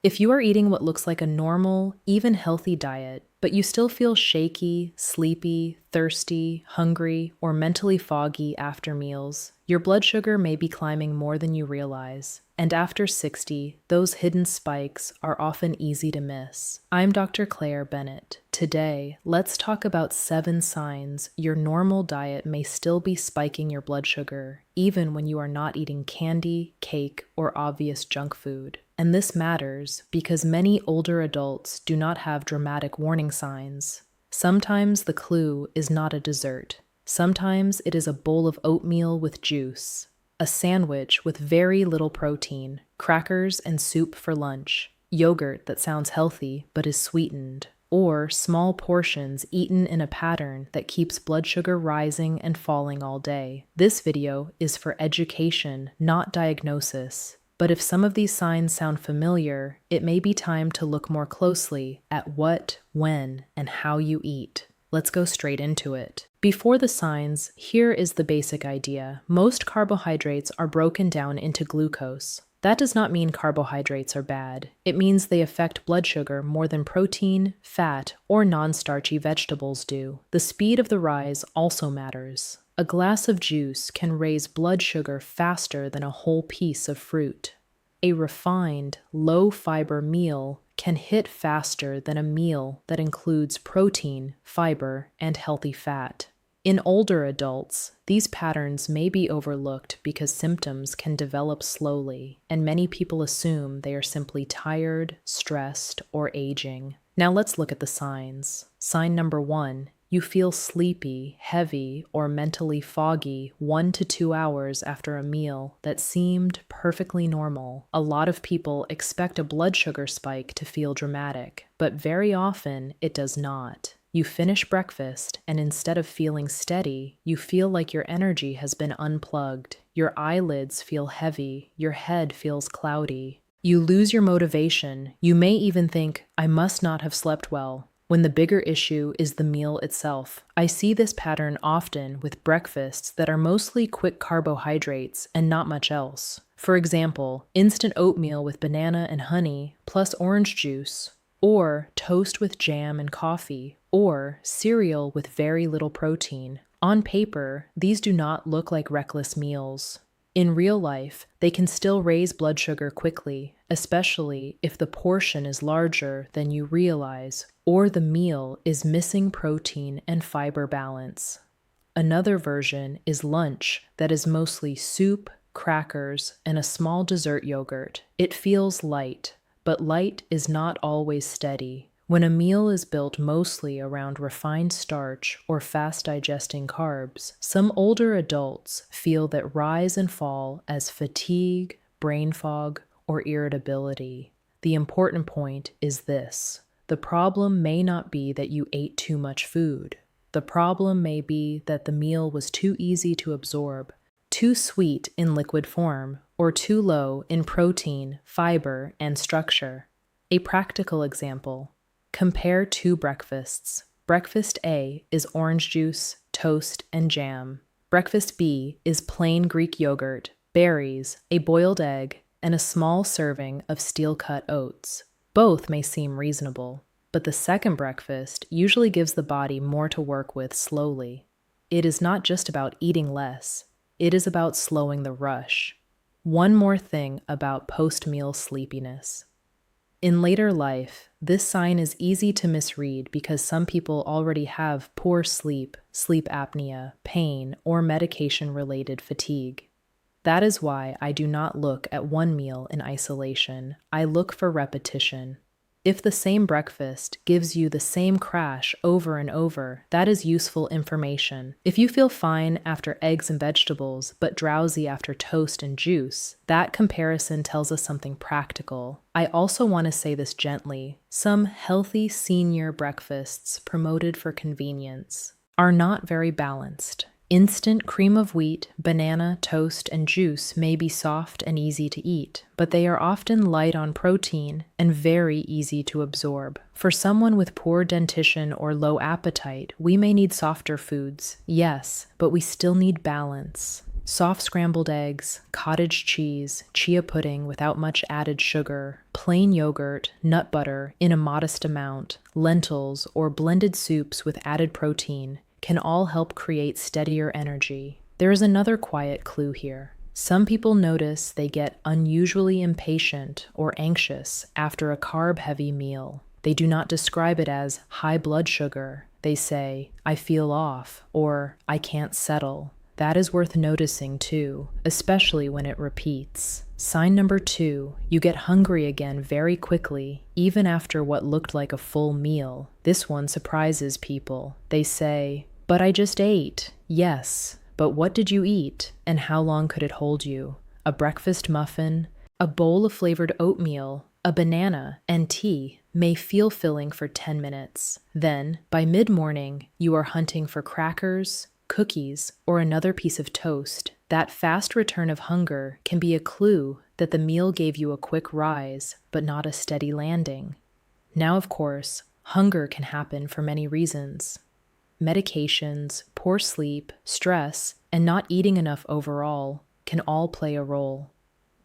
If you are eating what looks like a normal, even healthy diet, but you still feel shaky, sleepy, thirsty, hungry, or mentally foggy after meals, your blood sugar may be climbing more than you realize. And after 60, those hidden spikes are often easy to miss. I'm Dr. Claire Bennett. Today, let's talk about 7 signs your normal diet may still be spiking your blood sugar, even when you are not eating candy, cake, or obvious junk food. And this matters because many older adults do not have dramatic warning signs. Sometimes the clue is not a dessert. Sometimes it is a bowl of oatmeal with juice, a sandwich with very little protein, crackers and soup for lunch, yogurt that sounds healthy but is sweetened, or small portions eaten in a pattern that keeps blood sugar rising and falling all day. This video is for education, not diagnosis. But if some of these signs sound familiar, it may be time to look more closely at what, when, and how you eat. Let's go straight into it. Before the signs, here is the basic idea. Most carbohydrates are broken down into glucose. That does not mean carbohydrates are bad. It means they affect blood sugar more than protein, fat, or non-starchy vegetables do. The speed of the rise also matters. A glass of juice can raise blood sugar faster than a whole piece of fruit. A refined, low-fiber meal can hit faster than a meal that includes protein, fiber, and healthy fat. In older adults, these patterns may be overlooked because symptoms can develop slowly, and many people assume they are simply tired, stressed, or aging. Now let's look at the signs. Sign number 1. You feel sleepy, heavy, or mentally foggy 1 to 2 hours after a meal that seemed perfectly normal. A lot of people expect a blood sugar spike to feel dramatic, but very often it does not. You finish breakfast, and instead of feeling steady, you feel like your energy has been unplugged. Your eyelids feel heavy, your head feels cloudy. You lose your motivation. You may even think, I must not have slept well, when the bigger issue is the meal itself. I see this pattern often with breakfasts that are mostly quick carbohydrates and not much else. For example, instant oatmeal with banana and honey plus orange juice, or toast with jam and coffee, or cereal with very little protein. On paper, these do not look like reckless meals. In real life, they can still raise blood sugar quickly, especially if the portion is larger than you realize, or the meal is missing protein and fiber balance. Another version is lunch that is mostly soup, crackers, and a small dessert yogurt. It feels light, but light is not always steady. When a meal is built mostly around refined starch or fast-digesting carbs, some older adults feel that rise and fall as fatigue, brain fog, or irritability. The important point is this. The problem may not be that you ate too much food. The problem may be that the meal was too easy to absorb, too sweet in liquid form, or too low in protein, fiber, and structure. A practical example. Compare 2 breakfasts. Breakfast A is orange juice, toast, and jam. Breakfast B is plain Greek yogurt, berries, a boiled egg, and a small serving of steel-cut oats. Both may seem reasonable, but the second breakfast usually gives the body more to work with slowly. It is not just about eating less. It is about slowing the rush. One more thing about post-meal sleepiness. In later life, this sign is easy to misread because some people already have poor sleep, sleep apnea, pain, or medication-related fatigue. That is why I do not look at one meal in isolation. I look for repetition. If the same breakfast gives you the same crash over and over, that is useful information. If you feel fine after eggs and vegetables, but drowsy after toast and juice, that comparison tells us something practical. I also want to say this gently. Some healthy senior breakfasts promoted for convenience are not very balanced. Instant cream of wheat, banana, toast, and juice may be soft and easy to eat, but they are often light on protein and very easy to absorb. For someone with poor dentition or low appetite, we may need softer foods, yes, but we still need balance. Soft scrambled eggs, cottage cheese, chia pudding without much added sugar, plain yogurt, nut butter in a modest amount, lentils, or blended soups with added protein can all help create steadier energy. There is another quiet clue here. Some people notice they get unusually impatient or anxious after a carb-heavy meal. They do not describe it as high blood sugar. They say, "I feel off," or "I can't settle." That is worth noticing too, especially when it repeats. Sign number 2, you get hungry again very quickly, even after what looked like a full meal. This one surprises people. They say, "But I just ate." Yes, but what did you eat, and how long could it hold you? A breakfast muffin, a bowl of flavored oatmeal, a banana, and tea may feel filling for 10 minutes. Then, by mid-morning, you are hunting for crackers, cookies, or another piece of toast. That fast return of hunger can be a clue that the meal gave you a quick rise, but not a steady landing. Now, of course, hunger can happen for many reasons. Medications, poor sleep, stress, and not eating enough overall can all play a role.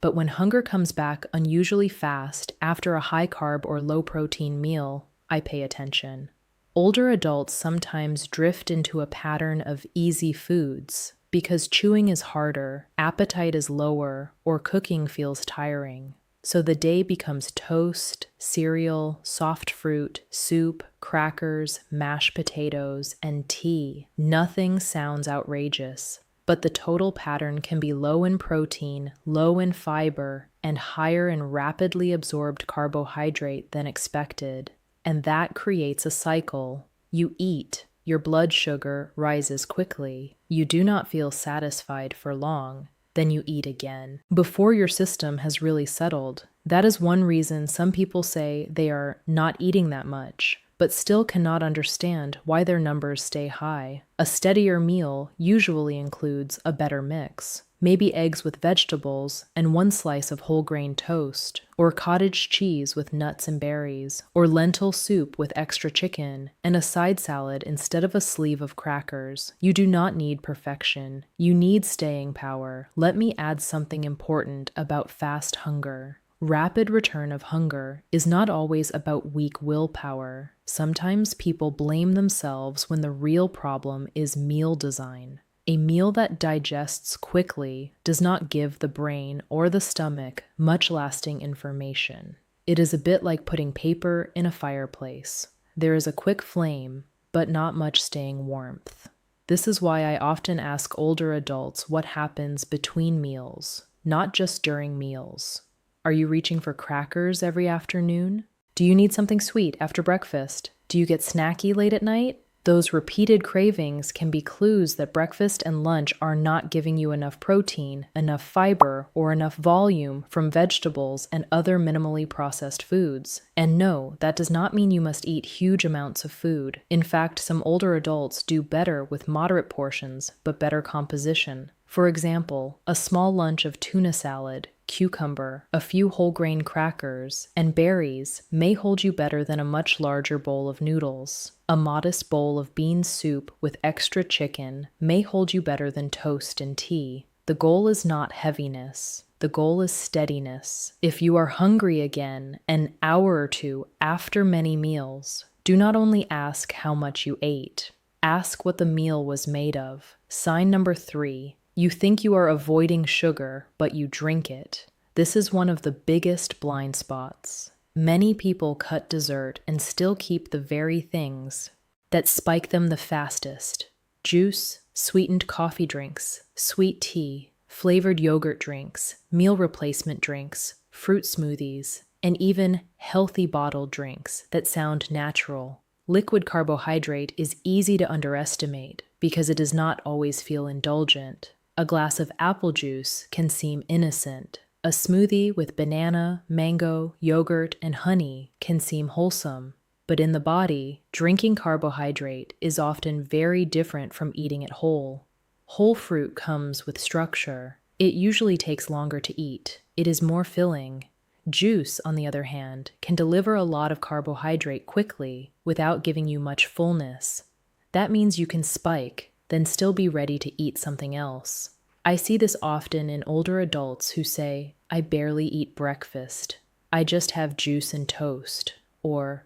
But when hunger comes back unusually fast after a high-carb or low-protein meal, I pay attention. Older adults sometimes drift into a pattern of easy foods because chewing is harder, appetite is lower, or cooking feels tiring. So the day becomes toast, cereal, soft fruit, soup, crackers, mashed potatoes, and tea. Nothing sounds outrageous, but the total pattern can be low in protein, low in fiber, and higher in rapidly absorbed carbohydrate than expected. And that creates a cycle. You eat, your blood sugar rises quickly. You do not feel satisfied for long. Then you eat again, before your system has really settled. That is one reason some people say they are not eating that much, but still cannot understand why their numbers stay high. A steadier meal usually includes a better mix. Maybe eggs with vegetables and one slice of whole grain toast, or cottage cheese with nuts and berries, or lentil soup with extra chicken, and a side salad instead of a sleeve of crackers. You do not need perfection. You need staying power. Let me add something important about fast hunger. Rapid return of hunger is not always about weak willpower. Sometimes people blame themselves when the real problem is meal design. A meal that digests quickly does not give the brain or the stomach much lasting information. It is a bit like putting paper in a fireplace. There is a quick flame, but not much staying warmth. This is why I often ask older adults what happens between meals, not just during meals. Are you reaching for crackers every afternoon? Do you need something sweet after breakfast? Do you get snacky late at night? Those repeated cravings can be clues that breakfast and lunch are not giving you enough protein, enough fiber, or enough volume from vegetables and other minimally processed foods. And no, that does not mean you must eat huge amounts of food. In fact, some older adults do better with moderate portions, but better composition. For example, a small lunch of tuna salad, cucumber, a few whole grain crackers, and berries may hold you better than a much larger bowl of noodles. A modest bowl of bean soup with extra chicken may hold you better than toast and tea. The goal is not heaviness. The goal is steadiness. If you are hungry again an hour or two after many meals, do not only ask how much you ate. Ask what the meal was made of. Sign number 3. You think you are avoiding sugar, but you drink it. This is one of the biggest blind spots. Many people cut dessert and still keep the very things that spike them the fastest: juice, sweetened coffee drinks, sweet tea, flavored yogurt drinks, meal replacement drinks, fruit smoothies, and even healthy bottled drinks that sound natural. Liquid carbohydrate is easy to underestimate because it does not always feel indulgent. A glass of apple juice can seem innocent. A smoothie with banana, mango, yogurt, and honey can seem wholesome. But in the body, drinking carbohydrate is often very different from eating it whole. Whole fruit comes with structure. It usually takes longer to eat. It is more filling. Juice, on the other hand, can deliver a lot of carbohydrate quickly without giving you much fullness. That means you can spike, then still be ready to eat something else. I see this often in older adults who say, I barely eat breakfast. I just have juice and toast. Or,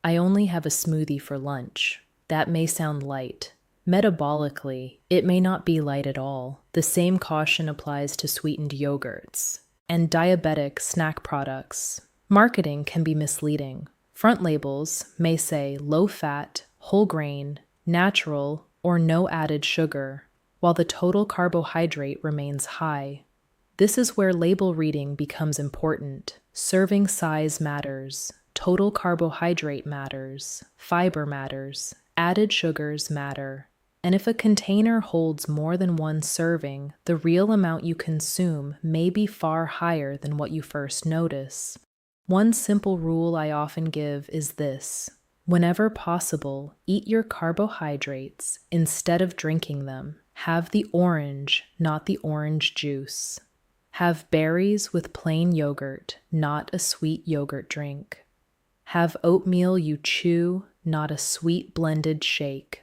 I only have a smoothie for lunch. That may sound light. Metabolically, it may not be light at all. The same caution applies to sweetened yogurts and diabetic snack products. Marketing can be misleading. Front labels may say low fat, whole grain, natural, or no added sugar, while the total carbohydrate remains high. This is where label reading becomes important. Serving size matters. Total carbohydrate matters. Fiber matters. Added sugars matter. And if a container holds more than one serving, the real amount you consume may be far higher than what you first notice. One simple rule I often give is this: whenever possible, eat your carbohydrates instead of drinking them. Have the orange, not the orange juice. Have berries with plain yogurt, not a sweet yogurt drink. Have oatmeal you chew, not a sweet blended shake.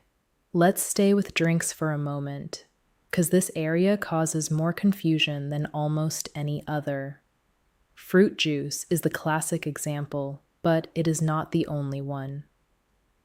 Let's stay with drinks for a moment, because this area causes more confusion than almost any other. Fruit juice is the classic example, but it is not the only one.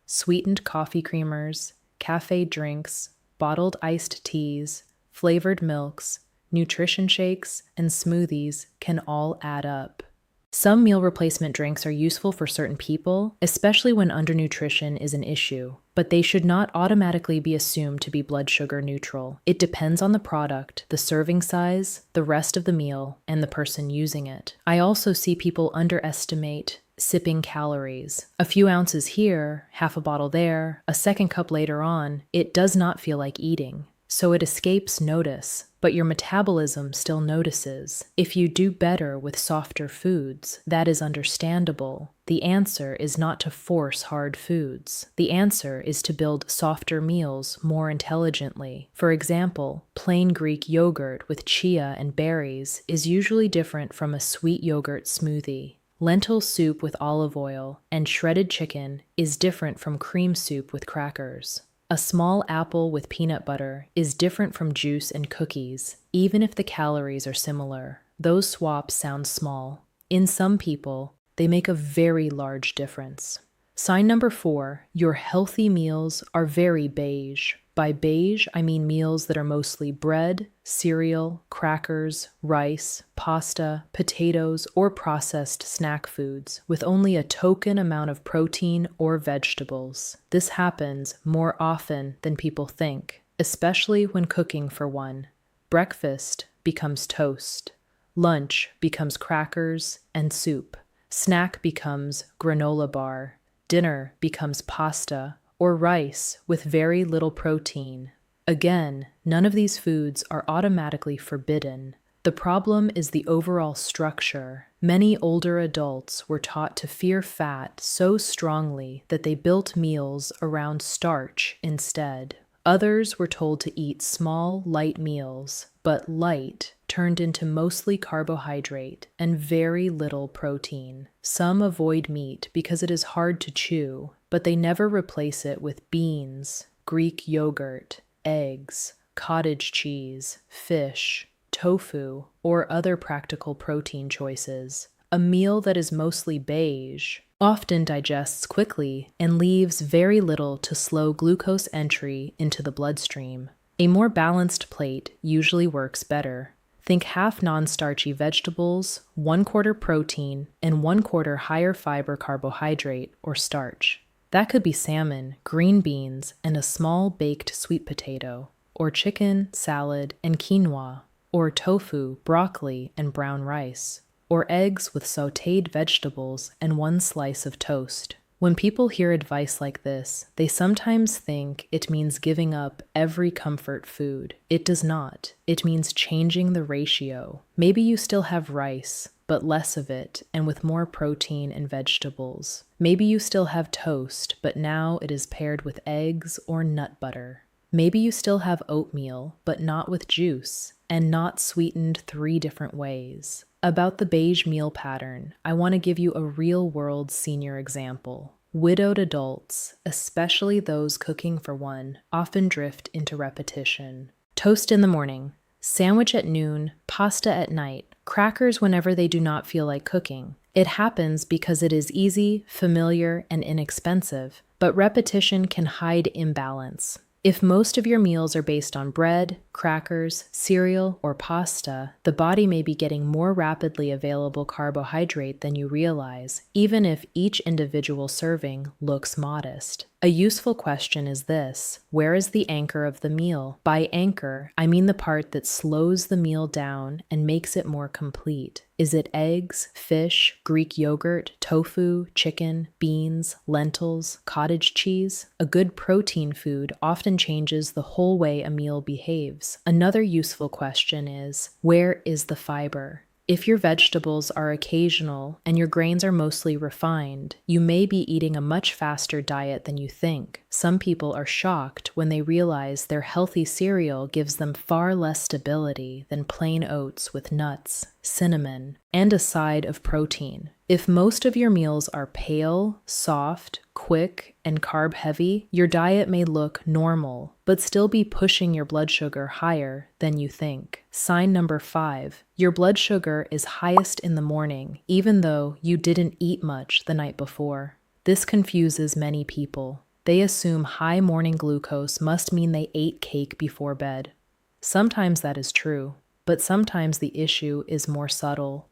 Sweetened coffee creamers, cafe drinks, bottled iced teas, flavored milks, nutrition shakes, and smoothies can all add up. Some meal replacement drinks are useful for certain people, especially when undernutrition is an issue, but they should not automatically be assumed to be blood sugar neutral. It depends on the product, the serving size, the rest of the meal, and the person using it. I also see people underestimate sipping calories. A few ounces here, half a bottle there, a second cup later on, it does not feel like eating. So it escapes notice, but your metabolism still notices. If you do better with softer foods, that is understandable. The answer is not to force hard foods. The answer is to build softer meals more intelligently. For example, plain Greek yogurt with chia and berries is usually different from a sweet yogurt smoothie. Lentil soup with olive oil and shredded chicken is different from cream soup with crackers. A small apple with peanut butter is different from juice and cookies, even if the calories are similar. Those swaps sound small. In some people, they make a very large difference. Sign number 4, your healthy meals are very beige. By beige, I mean meals that are mostly bread, cereal, crackers, rice, pasta, potatoes, or processed snack foods, with only a token amount of protein or vegetables. This happens more often than people think, especially when cooking for one. Breakfast becomes toast. Lunch becomes crackers and soup. Snack becomes granola bar. Dinner becomes pasta or rice with very little protein. Again, none of these foods are automatically forbidden. The problem is the overall structure. Many older adults were taught to fear fat so strongly that they built meals around starch instead. Others were told to eat small, light meals, but light turned into mostly carbohydrate and very little protein. Some avoid meat because it is hard to chew, but they never replace it with beans, Greek yogurt, eggs, cottage cheese, fish, tofu, or other practical protein choices. A meal that is mostly beige often digests quickly and leaves very little to slow glucose entry into the bloodstream. A more balanced plate usually works better. Think half non-starchy vegetables, 1/4 protein, and 1/4 higher fiber carbohydrate or starch. That could be salmon, green beans, and a small baked sweet potato, or chicken, salad, and quinoa, or tofu, broccoli, and brown rice, or eggs with sautéed vegetables and 1 slice of toast. When people hear advice like this, they sometimes think it means giving up every comfort food. It does not. It means changing the ratio. Maybe you still have rice, but less of it and with more protein and vegetables. Maybe you still have toast, but now it is paired with eggs or nut butter. Maybe you still have oatmeal, but not with juice, and not sweetened 3 different ways. About the beige meal pattern, I want to give you a real-world senior example. Widowed adults, especially those cooking for one, often drift into repetition. Toast in the morning, Sandwich at noon, pasta at night, crackers whenever they do not feel like cooking. It happens because it is easy, familiar, and inexpensive, but repetition can hide imbalance. If most of your meals are based on bread, crackers, cereal, or pasta, the body may be getting more rapidly available carbohydrate than you realize, even if each individual serving looks modest. A useful question is this: where is the anchor of the meal? By anchor, I mean the part that slows the meal down and makes it more complete. Is it eggs, fish, Greek yogurt, tofu, chicken, beans, lentils, cottage cheese? A good protein food often changes the whole way a meal behaves. Another useful question is, where is the fiber? If your vegetables are occasional and your grains are mostly refined, you may be eating a much faster diet than you think. Some people are shocked when they realize their healthy cereal gives them far less stability than plain oats with nuts, cinnamon, and a side of protein. If most of your meals are pale, soft, quick, and carb-heavy, your diet may look normal, but still be pushing your blood sugar higher than you think. Sign number 5. Your blood sugar is highest in the morning, even though you didn't eat much the night before. This confuses many people. They assume high morning glucose must mean they ate cake before bed. Sometimes that is true, but sometimes the issue is more subtle.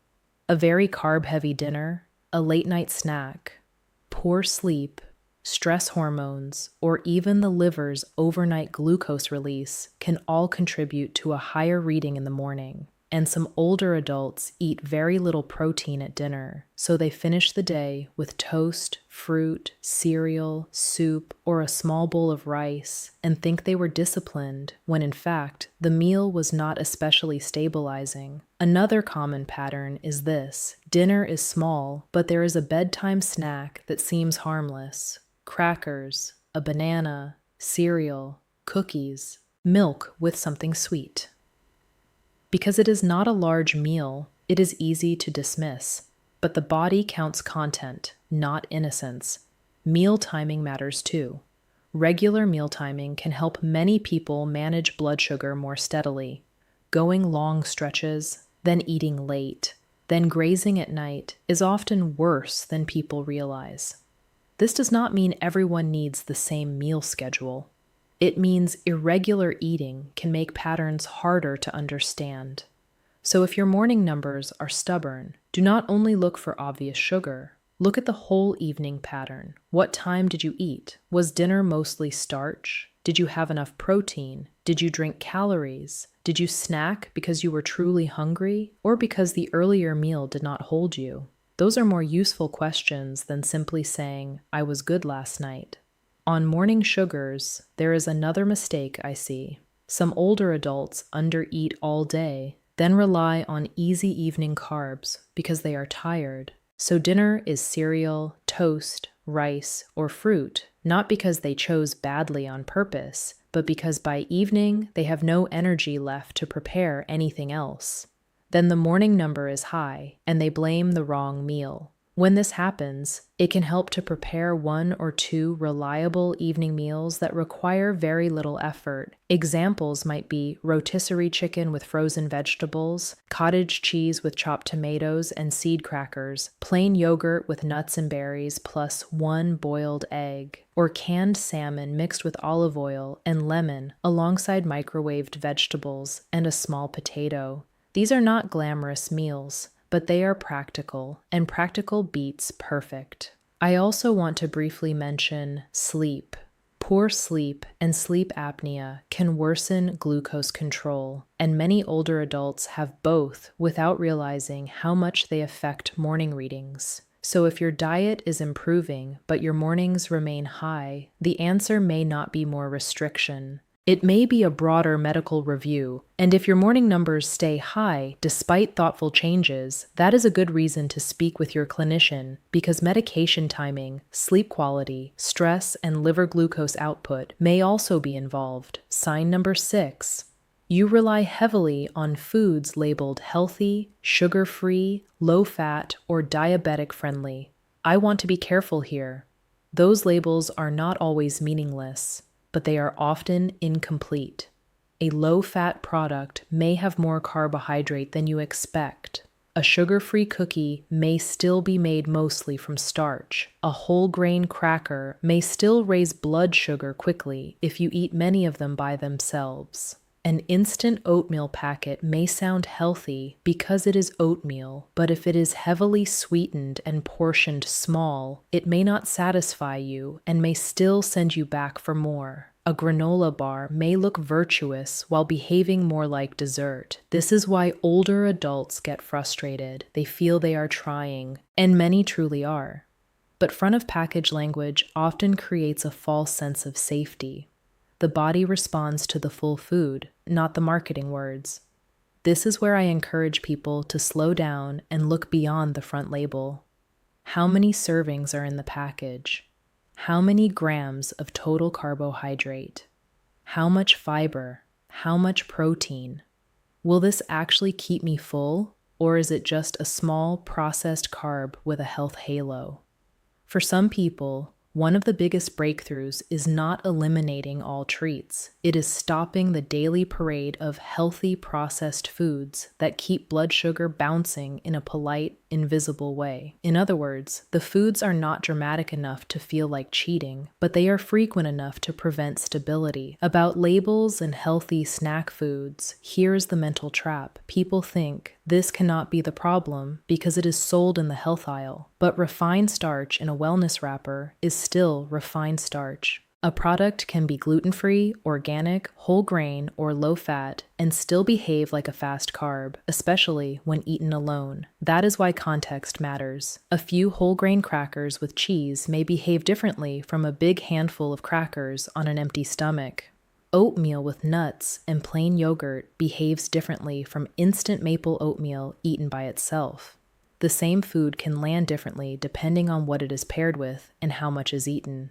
A very carb-heavy dinner, a late-night snack, poor sleep, stress hormones, or even the liver's overnight glucose release can all contribute to a higher reading in the morning. And some older adults eat very little protein at dinner, so they finish the day with toast, fruit, cereal, soup, or a small bowl of rice and think they were disciplined, when in fact, the meal was not especially stabilizing. Another common pattern is this: dinner is small, but there is a bedtime snack that seems harmless. Crackers, a banana, cereal, cookies, milk with something sweet. Because it is not a large meal, it is easy to dismiss, but the body counts content, not innocence. Meal timing matters too. Regular meal timing can help many people manage blood sugar more steadily. Going long stretches, then eating late, then grazing at night is often worse than people realize. This does not mean everyone needs the same meal schedule. It means irregular eating can make patterns harder to understand. So if your morning numbers are stubborn, do not only look for obvious sugar. Look at the whole evening pattern. What time did you eat? Was dinner mostly starch? Did you have enough protein? Did you drink calories? Did you snack because you were truly hungry, or because the earlier meal did not hold you? Those are more useful questions than simply saying, "I was good last night." On morning sugars, there is another mistake I see. Some older adults undereat all day, then rely on easy evening carbs because they are tired. So dinner is cereal, toast, rice, or fruit, not because they chose badly on purpose, but because by evening they have no energy left to prepare anything else. Then the morning number is high, and they blame the wrong meal. When this happens, it can help to prepare 1 or 2 reliable evening meals that require very little effort. Examples might be rotisserie chicken with frozen vegetables, cottage cheese with chopped tomatoes and seed crackers, plain yogurt with nuts and berries plus 1 boiled egg, or canned salmon mixed with olive oil and lemon alongside microwaved vegetables and a small potato. These are not glamorous meals, but they are practical, and practical beats perfect. I also want to briefly mention sleep. Poor sleep and sleep apnea can worsen glucose control, and many older adults have both without realizing how much they affect morning readings. So if your diet is improving, but your mornings remain high, the answer may not be more restriction. It may be a broader medical review, and if your morning numbers stay high despite thoughtful changes, that is a good reason to speak with your clinician, because medication timing, sleep quality, stress, and liver glucose output may also be involved. Sign number 6. You rely heavily on foods labeled healthy, sugar-free, low-fat, or diabetic-friendly. I want to be careful here. Those labels are not always meaningless, but they are often incomplete. A low-fat product may have more carbohydrate than you expect. A sugar-free cookie may still be made mostly from starch. A whole grain cracker may still raise blood sugar quickly if you eat many of them by themselves. An instant oatmeal packet may sound healthy because it is oatmeal, but if it is heavily sweetened and portioned small, it may not satisfy you and may still send you back for more. A granola bar may look virtuous while behaving more like dessert. This is why older adults get frustrated. They feel they are trying, and many truly are. But front-of-package language often creates a false sense of safety. The body responds to the full food, not the marketing words. This is where I encourage people to slow down and look beyond the front label. How many servings are in the package? How many grams of total carbohydrate? How much fiber? How much protein? Will this actually keep me full, or is it just a small processed carb with a health halo? For some people, one of the biggest breakthroughs is not eliminating all treats. It is stopping the daily parade of healthy processed foods that keep blood sugar bouncing in a polite, invisible way. In other words, the foods are not dramatic enough to feel like cheating, but they are frequent enough to prevent stability. About labels and healthy snack foods, here's the mental trap. People think this cannot be the problem because it is sold in the health aisle, but refined starch in a wellness wrapper is still refined starch. A product can be gluten-free, organic, whole grain, or low-fat and still behave like a fast carb, especially when eaten alone. That is why context matters. A few whole grain crackers with cheese may behave differently from a big handful of crackers on an empty stomach. Oatmeal with nuts and plain yogurt behaves differently from instant maple oatmeal eaten by itself. The same food can land differently depending on what it is paired with and how much is eaten.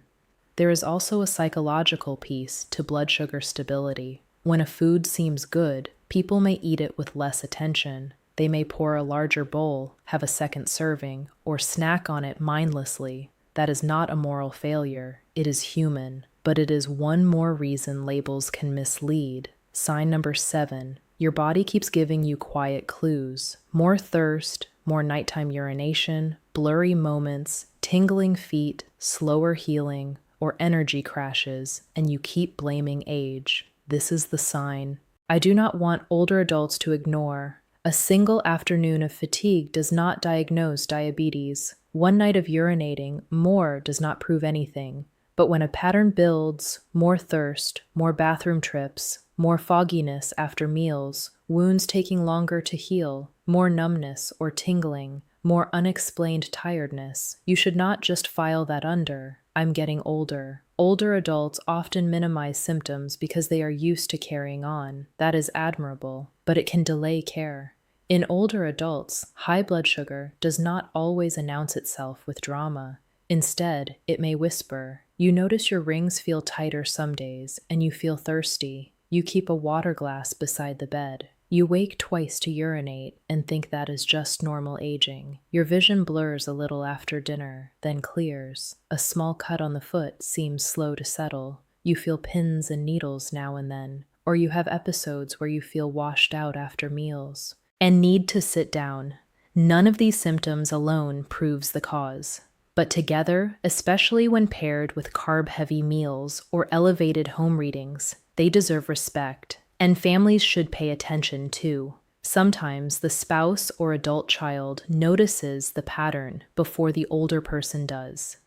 There is also a psychological piece to blood sugar stability. When a food seems good, people may eat it with less attention. They may pour a larger bowl, have a second serving, or snack on it mindlessly. That is not a moral failure. It is human. But it is one more reason labels can mislead. Sign number 7. Your body keeps giving you quiet clues. More thirst, more nighttime urination, blurry moments, tingling feet, slower healing, or energy crashes, and you keep blaming age. This is the sign. I do not want older adults to ignore. A single afternoon of fatigue does not diagnose diabetes. One night of urinating more does not prove anything. But when a pattern builds, more thirst, more bathroom trips, more fogginess after meals, wounds taking longer to heal, more numbness or tingling, more unexplained tiredness, you should not just file that under, "I'm getting older." Older adults often minimize symptoms because they are used to carrying on. That is admirable, but it can delay care. In older adults, high blood sugar does not always announce itself with drama. Instead, it may whisper. You notice your rings feel tighter some days, and you feel thirsty. You keep a water glass beside the bed. You wake twice to urinate and think that is just normal aging. Your vision blurs a little after dinner, then clears. A small cut on the foot seems slow to settle. You feel pins and needles now and then, or you have episodes where you feel washed out after meals and need to sit down. None of these symptoms alone proves the cause. But together, especially when paired with carb-heavy meals or elevated home readings, they deserve respect. And families should pay attention too. Sometimes the spouse or adult child notices the pattern before the older person does.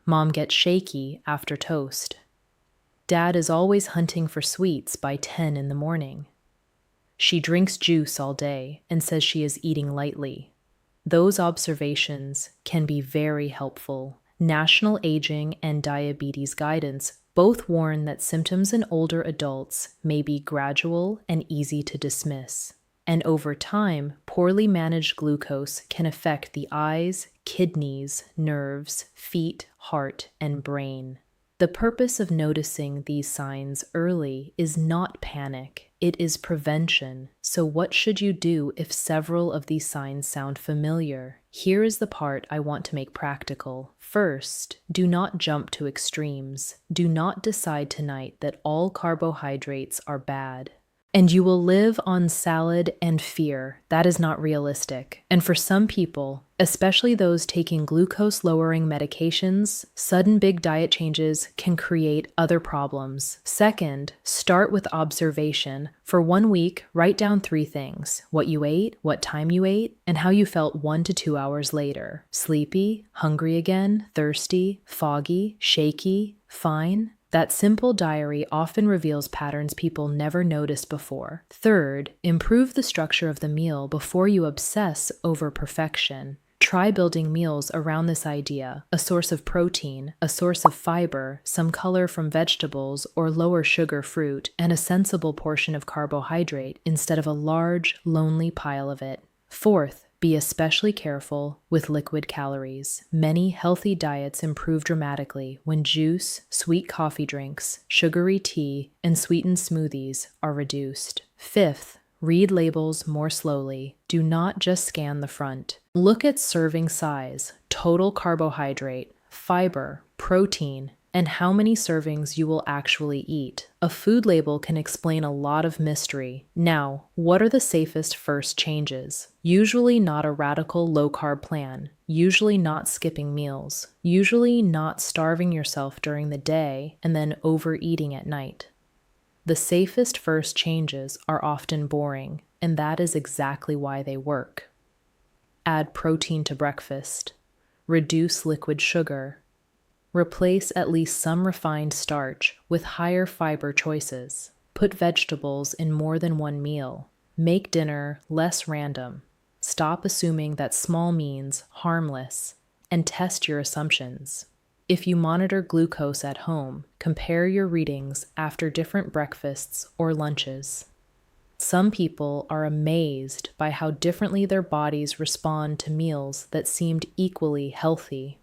Mom gets shaky after toast. Dad is always hunting for sweets by 10 in the morning. She drinks juice all day and says she is eating lightly. Those observations can be very helpful. National Aging and Diabetes Guidance both warn that symptoms in older adults may be gradual and easy to dismiss. And over time, poorly managed glucose can affect the eyes, kidneys, nerves, feet, heart, and brain. The purpose of noticing these signs early is not panic, it is prevention. So what should you do if several of these signs sound familiar? Here is the part I want to make practical. First, do not jump to extremes. Do not decide tonight that all carbohydrates are bad. And you will live on salad and fear. That is not realistic. And for some people, especially those taking glucose-lowering medications, sudden big diet changes can create other problems. Second, start with observation. For 1 week, write down 3 things: what you ate, what time you ate, and how you felt 1 to 2 hours later. Sleepy, hungry again, thirsty, foggy, shaky, fine. That simple diary often reveals patterns people never noticed before. Third, improve the structure of the meal before you obsess over perfection. Try building meals around this idea: a source of protein, a source of fiber, some color from vegetables or lower sugar fruit, and a sensible portion of carbohydrate instead of a large, lonely pile of it. Fourth, be especially careful with liquid calories. Many healthy diets improve dramatically when juice, sweet coffee drinks, sugary tea, and sweetened smoothies are reduced. Fifth, read labels more slowly. Do not just scan the front. Look at serving size, total carbohydrate, fiber, protein, and how many servings you will actually eat. A food label can explain a lot of mystery. Now, what are the safest first changes? Usually not a radical low-carb plan, usually not skipping meals, usually not starving yourself during the day and then overeating at night. The safest first changes are often boring, and that is exactly why they work. Add protein to breakfast. Reduce liquid sugar. Replace at least some refined starch with higher fiber choices. Put vegetables in more than one meal. Make dinner less random. Stop assuming that small means harmless, and test your assumptions. If you monitor glucose at home, compare your readings after different breakfasts or lunches. Some people are amazed by how differently their bodies respond to meals that seemed equally healthy.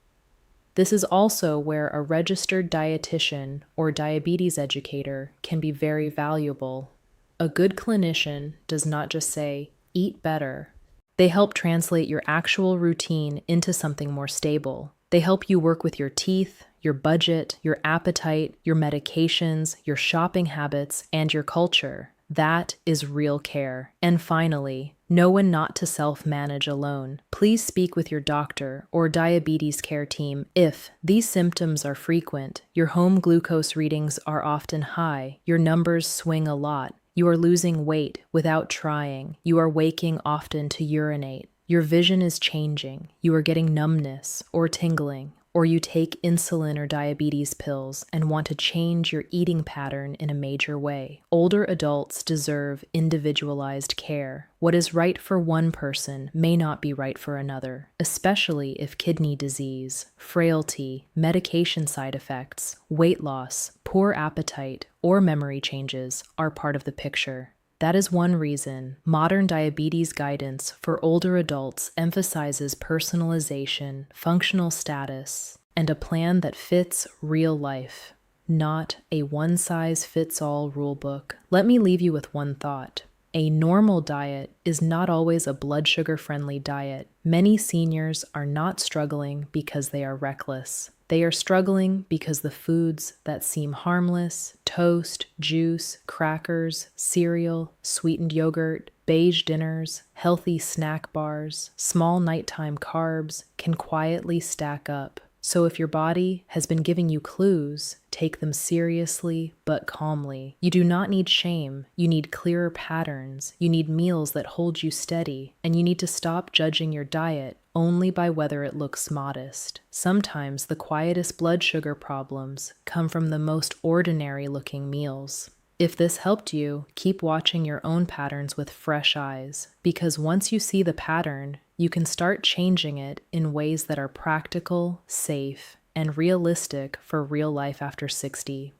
This is also where a registered dietitian or diabetes educator can be very valuable. A good clinician does not just say, "Eat better." They help translate your actual routine into something more stable. They help you work with your teeth, your budget, your appetite, your medications, your shopping habits, and your culture. That is real care. And finally, know when not to self-manage alone. Please speak with your doctor or diabetes care team if these symptoms are frequent, your home glucose readings are often high, your numbers swing a lot, you are losing weight without trying, you are waking often to urinate, your vision is changing, you are getting numbness or tingling, or you take insulin or diabetes pills and want to change your eating pattern in a major way. Older adults deserve individualized care. What is right for one person may not be right for another, especially if kidney disease, frailty, medication side effects, weight loss, poor appetite, or memory changes are part of the picture. That is one reason modern diabetes guidance for older adults emphasizes personalization, functional status, and a plan that fits real life, not a one-size-fits-all rulebook. Let me leave you with one thought. A normal diet is not always a blood sugar-friendly diet. Many seniors are not struggling because they are reckless. They are struggling because the foods that seem harmless, toast, juice, crackers, cereal, sweetened yogurt, beige dinners, healthy snack bars, small nighttime carbs, can quietly stack up. So if your body has been giving you clues, take them seriously but calmly. You do not need shame. You need clearer patterns. You need meals that hold you steady. And you need to stop judging your diet only by whether it looks modest. Sometimes the quietest blood sugar problems come from the most ordinary looking meals. If this helped you, keep watching your own patterns with fresh eyes, because once you see the pattern, you can start changing it in ways that are practical, safe, and realistic for real life after 60.